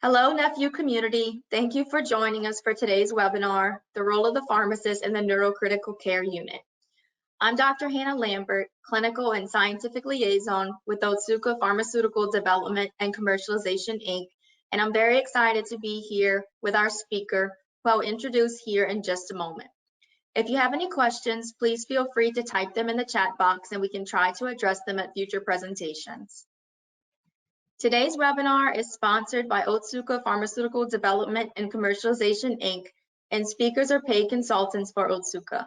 Hello, Nephew community. Thank you for joining us for today's webinar, The Role of the Pharmacist in the Neurocritical Care Unit. I'm Dr. Hannah Lambert, Clinical and Scientific Liaison with Otsuka Pharmaceutical Development and Commercialization, Inc., and I'm very excited to be here with our speaker, who I'll introduce here in just a moment. If you have any questions, please feel free to type them in the chat box and we can try to address them at future presentations. Today's webinar is sponsored by Otsuka Pharmaceutical Development and Commercialization, Inc., and speakers are paid consultants for Otsuka.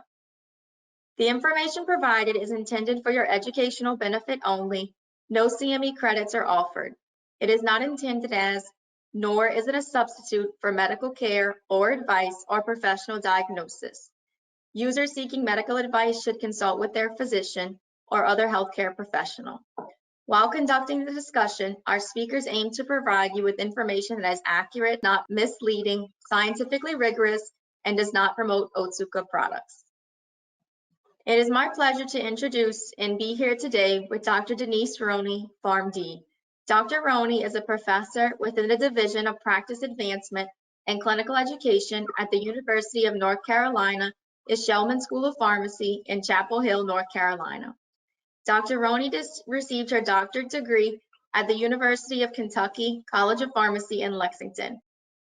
The information provided is intended for your educational benefit only. No CME credits are offered. It is not intended as, nor is it a substitute for medical care or advice or professional diagnosis. Users seeking medical advice should consult with their physician or other healthcare professional. While conducting the discussion, our speakers aim to provide you with information that is accurate, not misleading, scientifically rigorous, and does not promote Otsuka products. It is my pleasure to introduce and be here today with Dr. Denise Rhoney, PharmD. Dr. Rhoney is a professor within the Division of Practice Advancement and Clinical Education at the University of North Carolina, Shellman School of Pharmacy in Chapel Hill, North Carolina. Dr. Rhoney received her doctorate degree at the University of Kentucky College of Pharmacy in Lexington.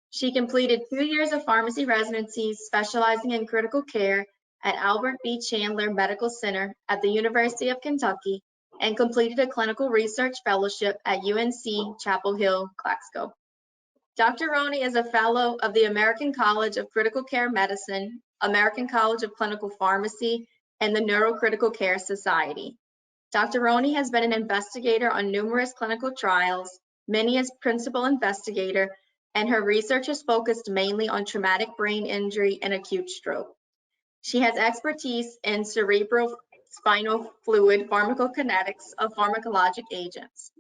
She completed 2 years of pharmacy residencies specializing in critical care at Albert B. Chandler Medical Center at the University of Kentucky and completed a clinical research fellowship at UNC Chapel Hill, Glasgow. Dr. Rhoney is a fellow of the American College of Critical Care Medicine, American College of Clinical Pharmacy, and the Neurocritical Care Society. Dr. Rhoney has been an investigator on numerous clinical trials, many as principal investigator, and her research is focused mainly on traumatic brain injury and acute stroke. She has expertise in cerebral spinal fluid pharmacokinetics of pharmacologic agents.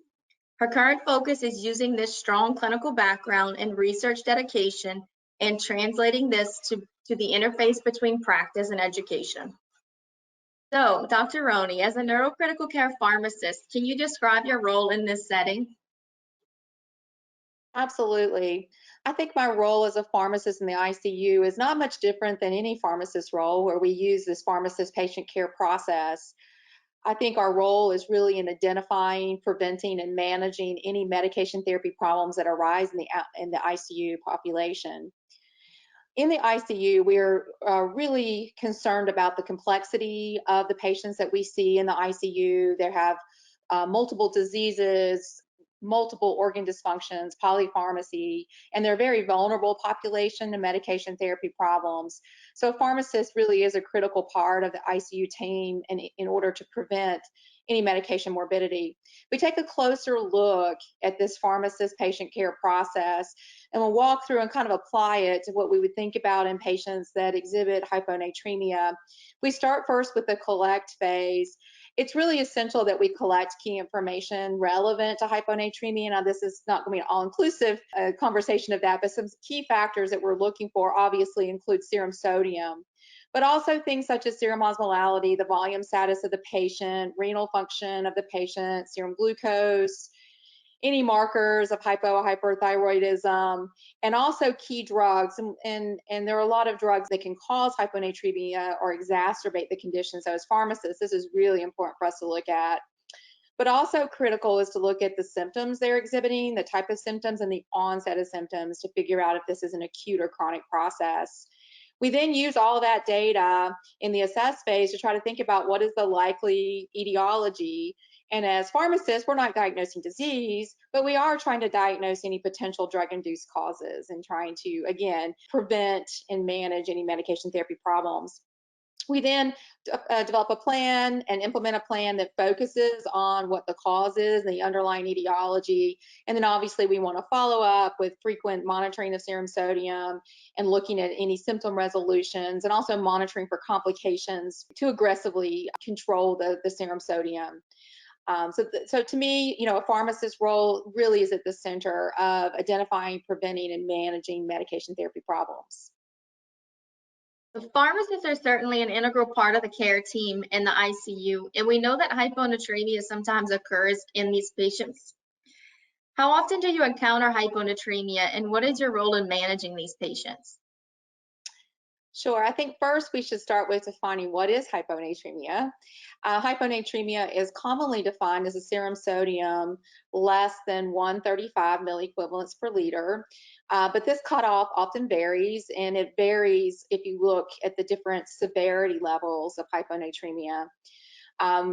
Her current focus is using this strong clinical background and research dedication and translating this to the interface between practice and education. So, Dr. Rhoney, as a neurocritical care pharmacist, can you describe your role in this setting? Absolutely. I think my role as a pharmacist in the ICU is not much different than any pharmacist role where we use this pharmacist patient care process. I think our role is really in identifying, preventing, and managing any medication therapy problems that arise in the ICU population. In the ICU, we're really concerned about the complexity of the patients that we see in the ICU. They have multiple diseases, multiple organ dysfunctions, polypharmacy, and they're a very vulnerable population to medication therapy problems. So a pharmacist really is a critical part of the ICU team in order to prevent any medication morbidity. We take a closer look at this pharmacist patient care process, and we'll walk through and kind of apply it to what we would think about in patients that exhibit hyponatremia. We start first with the collect phase. It's really essential that we collect key information relevant to hyponatremia. Now, this is not going to be an all-inclusive conversation of that, but some key factors that we're looking for obviously include serum sodium, but also things such as serum osmolality, the volume status of the patient, renal function of the patient, serum glucose, any markers of hypo or hyperthyroidism, and also key drugs. And there are a lot of drugs that can cause hyponatremia or exacerbate the condition. So as pharmacists, this is really important for us to look at. But also critical is to look at the symptoms they're exhibiting, the type of symptoms, and the onset of symptoms to figure out if this is an acute or chronic process. We then use all that data in the assess phase to try to think about what is the likely etiology. And as pharmacists, we're not diagnosing disease, but we are trying to diagnose any potential drug-induced causes and trying to, again, prevent and manage any medication therapy problems. We then develop a plan and implement a plan that focuses on what the cause is, the underlying etiology, and then obviously we want to follow up with frequent monitoring of serum sodium and looking at any symptom resolutions and also monitoring for complications to aggressively control the serum sodium. So to me, a pharmacist's role really is at the center of identifying, preventing, and managing medication therapy problems. The pharmacists are certainly an integral part of the care team in the ICU, and we know that hyponatremia sometimes occurs in these patients. How often do you encounter hyponatremia, and what is your role in managing these patients? Sure. I think first we should start with defining what is hyponatremia. Hyponatremia is commonly defined as a serum sodium less than 135 milliequivalents per liter. But this cutoff often varies, and it varies if you look at the different severity levels of hyponatremia.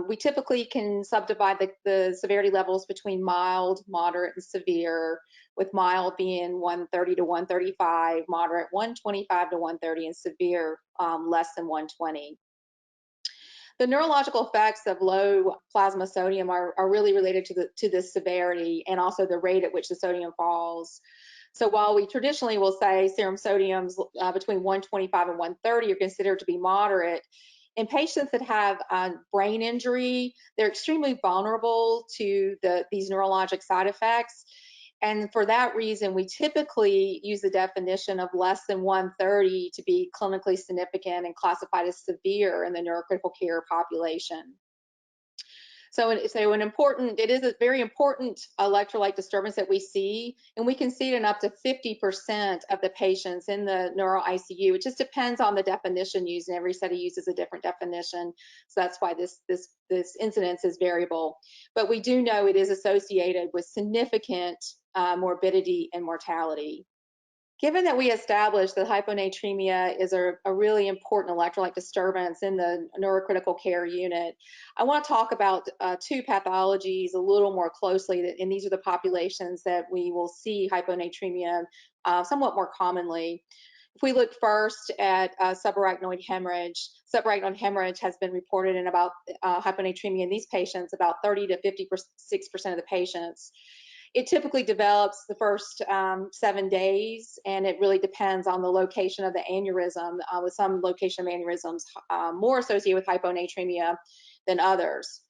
We typically can subdivide the severity levels between mild, moderate, and severe, with mild being 130 to 135, moderate 125 to 130, and severe less than 120. The neurological effects of low plasma sodium are really related to the severity and also the rate at which the sodium falls. So while we traditionally will say serum sodiums between 125 and 130 are considered to be moderate, in patients that have brain injury, they're extremely vulnerable to these neurologic side effects. And for that reason, we typically use the definition of less than 130 to be clinically significant and classified as severe in the neurocritical care population. It is a very important electrolyte disturbance that we see, and we can see it in up to 50% of the patients in the neuro ICU. It just depends on the definition used, and every study uses a different definition. So that's why this incidence is variable. But we do know it is associated with significant morbidity and mortality. Given that we established that hyponatremia is a really important electrolyte disturbance in the neurocritical care unit, I want to talk about two pathologies a little more closely, and these are the populations that we will see hyponatremia somewhat more commonly. If we look first at subarachnoid hemorrhage, subarachnoid hemorrhage has been reported in about hyponatremia in these patients, about 30 to 56% of the patients. It typically develops the first 7 days, and it really depends on the location of the aneurysm, with some location of aneurysms more associated with hyponatremia than others.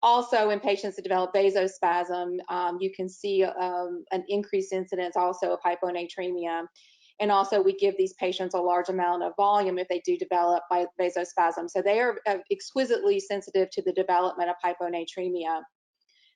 Also, in patients that develop vasospasm, you can see an increased incidence also of hyponatremia. And also, we give these patients a large amount of volume if they do develop vasospasm. So they are exquisitely sensitive to the development of hyponatremia.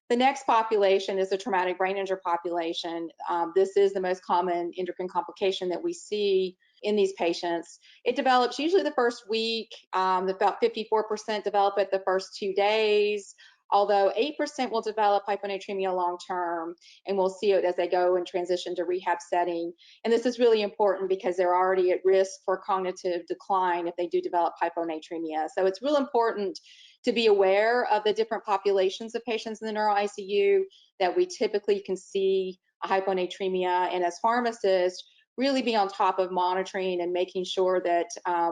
The next population is the traumatic brain injury population. This is the most common endocrine complication that we see in these patients. It develops usually the first week. About 54% develop it the first 2 days, although 8% will develop hyponatremia long term, and we'll see it as they go and transition to rehab setting. And this is really important because they're already at risk for cognitive decline if they do develop hyponatremia. So it's real important to be aware of the different populations of patients in the neuro ICU that we typically can see a hyponatremia, and as pharmacists, really be on top of monitoring and making sure that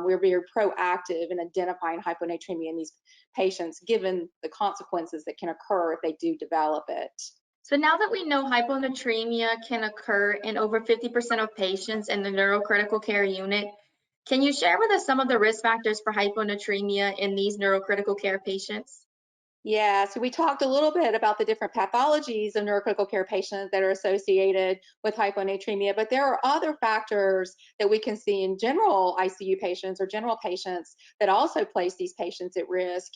we're very proactive in identifying hyponatremia in these patients, given the consequences that can occur if they do develop it. So now that we know hyponatremia can occur in over 50% of patients in the neurocritical care unit, can you share with us some of the risk factors for hyponatremia in these neurocritical care patients? Yeah, so we talked a little bit about the different pathologies of neurocritical care patients that are associated with hyponatremia, but there are other factors that we can see in general ICU patients or general patients that also place these patients at risk.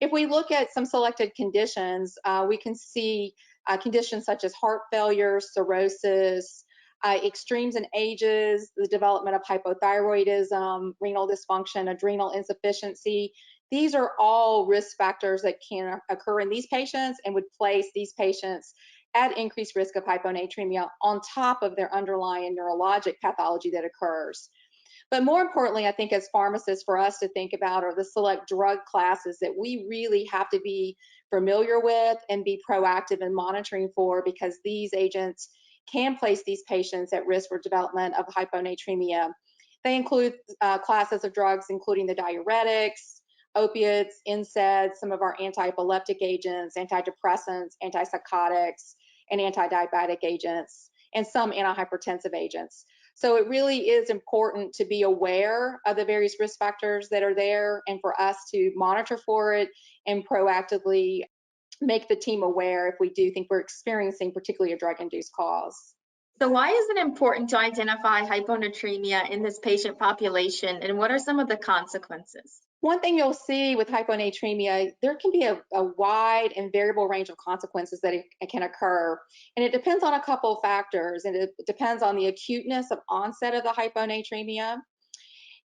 If we look at some selected conditions, we can see conditions such as heart failure, cirrhosis, extremes in ages, the development of hypothyroidism, renal dysfunction, adrenal insufficiency. These are all risk factors that can occur in these patients and would place these patients at increased risk of hyponatremia on top of their underlying neurologic pathology that occurs. But more importantly, I think as pharmacists, for us to think about are the select drug classes that we really have to be familiar with and be proactive in monitoring for, because these agents can place these patients at risk for development of hyponatremia. They include classes of drugs, including the diuretics, opiates, NSAIDs, some of our anti-epileptic agents, antidepressants, antipsychotics, and anti-diabetic agents, and some antihypertensive agents. So it really is important to be aware of the various risk factors that are there and for us to monitor for it and proactively make the team aware if we do think we're experiencing particularly a drug-induced cause. So why is it important to identify hyponatremia in this patient population, and what are some of the consequences? One thing you'll see with hyponatremia, there can be a wide and variable range of consequences that it can occur. And it depends on a couple of factors. And it depends on the acuteness of onset of the hyponatremia.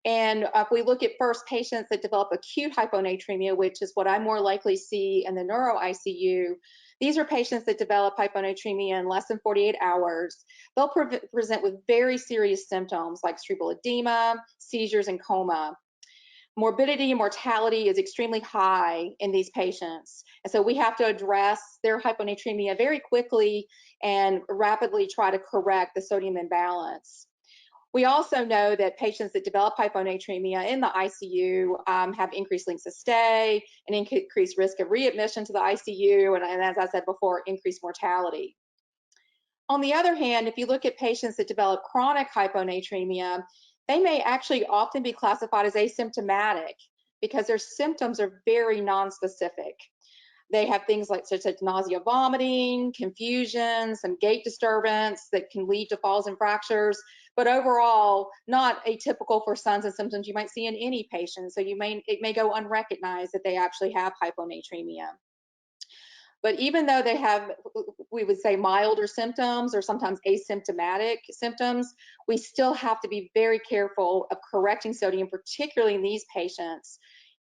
And if we look at first patients that develop acute hyponatremia, which is what I more likely see in the neuro ICU, these are patients that develop hyponatremia in less than 48 hours. They'll present with very serious symptoms like cerebral edema, seizures, and coma. Morbidity and mortality is extremely high in these patients. And so we have to address their hyponatremia very quickly and rapidly try to correct the sodium imbalance. We also know that patients that develop hyponatremia in the ICU have increased lengths of stay, an increased risk of readmission to the ICU, and as I said before, increased mortality. On the other hand, if you look at patients that develop chronic hyponatremia, they may actually often be classified as asymptomatic because their symptoms are very nonspecific. They have things like such as nausea, vomiting, confusion, some gait disturbance that can lead to falls and fractures, but overall not atypical for signs and symptoms you might see in any patient. So it may go unrecognized that they actually have hyponatremia. But even though they have, we would say, milder symptoms or sometimes asymptomatic symptoms, we still have to be very careful of correcting sodium, particularly in these patients,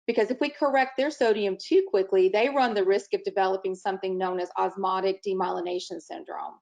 because if we correct their sodium too quickly, they run the risk of developing something known as osmotic demyelination syndrome.